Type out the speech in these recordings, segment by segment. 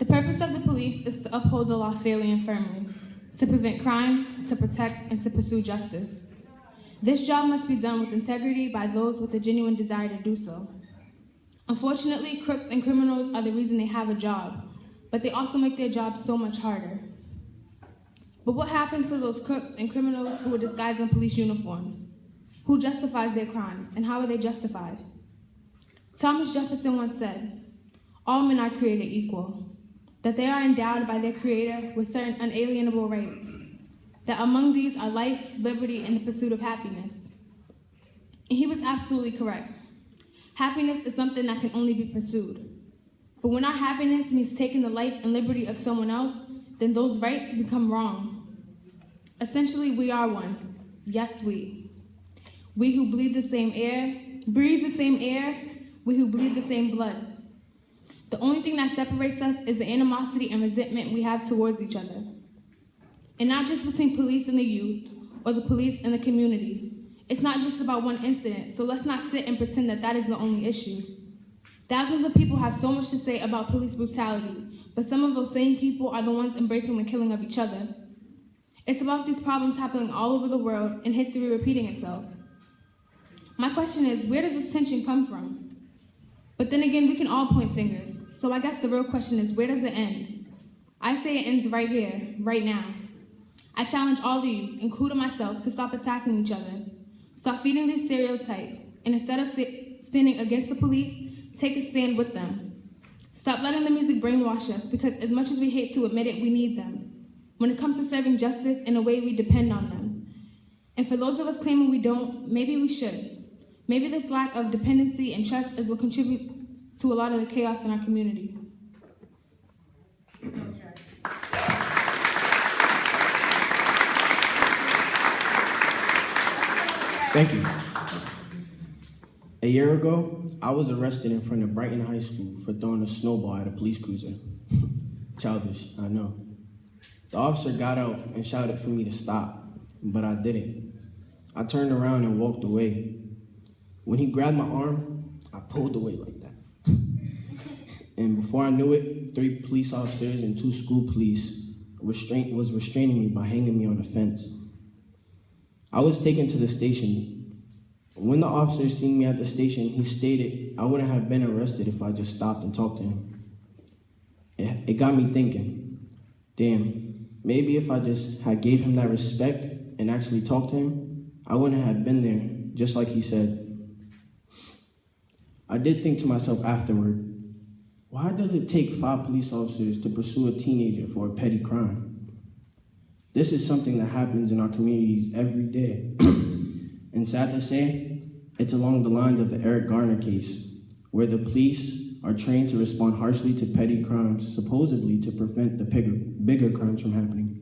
The purpose of the police is to uphold the law fairly and firmly, to prevent crime, to protect, and to pursue justice. This job must be done with integrity by those with a genuine desire to do so. Unfortunately, crooks and criminals are the reason they have a job, but they also make their job so much harder. But what happens to those crooks and criminals who are disguised in police uniforms? Who justifies their crimes, and how are they justified? Thomas Jefferson once said, "All men are created equal," that they are endowed by their Creator with certain unalienable rights, that among these are life, liberty, and the pursuit of happiness. And he was absolutely correct. Happiness is something that can only be pursued. But when our happiness means taking the life and liberty of someone else, then those rights become wrong. Essentially, we are one. Yes, we. We who breathe the same air, we who bleed the same blood. The only thing that separates us is the animosity and resentment we have towards each other. And not just between police and the youth, or the police and the community. It's not just about one incident, so let's not sit and pretend that that is the only issue. Thousands of people have so much to say about police brutality, but some of those same people are the ones embracing the killing of each other. It's about these problems happening all over the world and history repeating itself. My question is, where does this tension come from? But then again, we can all point fingers, so I guess the real question is, where does it end? I say it ends right here, right now. I challenge all of you, including myself, to stop attacking each other. Stop feeding these stereotypes, and instead of standing against the police, take a stand with them. Stop letting the music brainwash us, because as much as we hate to admit it, we need them. When it comes to serving justice, in a way we depend on them. And for those of us claiming we don't, maybe we should. Maybe this lack of dependency and trust is what contributes to a lot of the chaos in our community. Thank you. A year ago, I was arrested in front of Brighton High School for throwing a snowball at a police cruiser. Childish, I know. The officer got out and shouted for me to stop, but I didn't. I turned around and walked away. When he grabbed my arm, I pulled away like that. And before I knew it, 3 police officers and 2 school police was restraining me by hanging me on a fence. I was taken to the station. When the officer seen me at the station, he stated I wouldn't have been arrested if I just stopped and talked to him. It got me thinking, damn, maybe if I just had gave him that respect and actually talked to him, I wouldn't have been there, just like he said. I did think to myself afterward, why does it take 5 police officers to pursue a teenager for a petty crime? This is something that happens in our communities every day. And sad to say, it's along the lines of the Eric Garner case, where the police are trained to respond harshly to petty crimes, supposedly to prevent the bigger crimes from happening.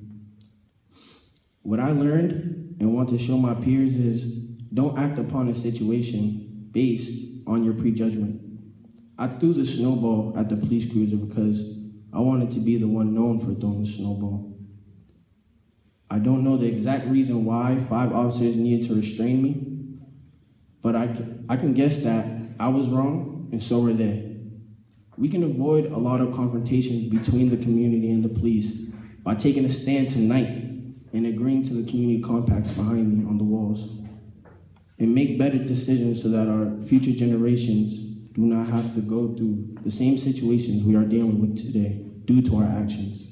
What I learned and want to show my peers is, don't act upon a situation based on your prejudgment. I threw the snowball at the police cruiser because I wanted to be the one known for throwing the snowball. I don't know the exact reason why 5 officers needed to restrain me, but I can guess that I was wrong and so were they. We can avoid a lot of confrontations between the community and the police by taking a stand tonight and agreeing to the community compacts behind me on the walls, and make better decisions so that our future generations do not have to go through the same situations we are dealing with today due to our actions.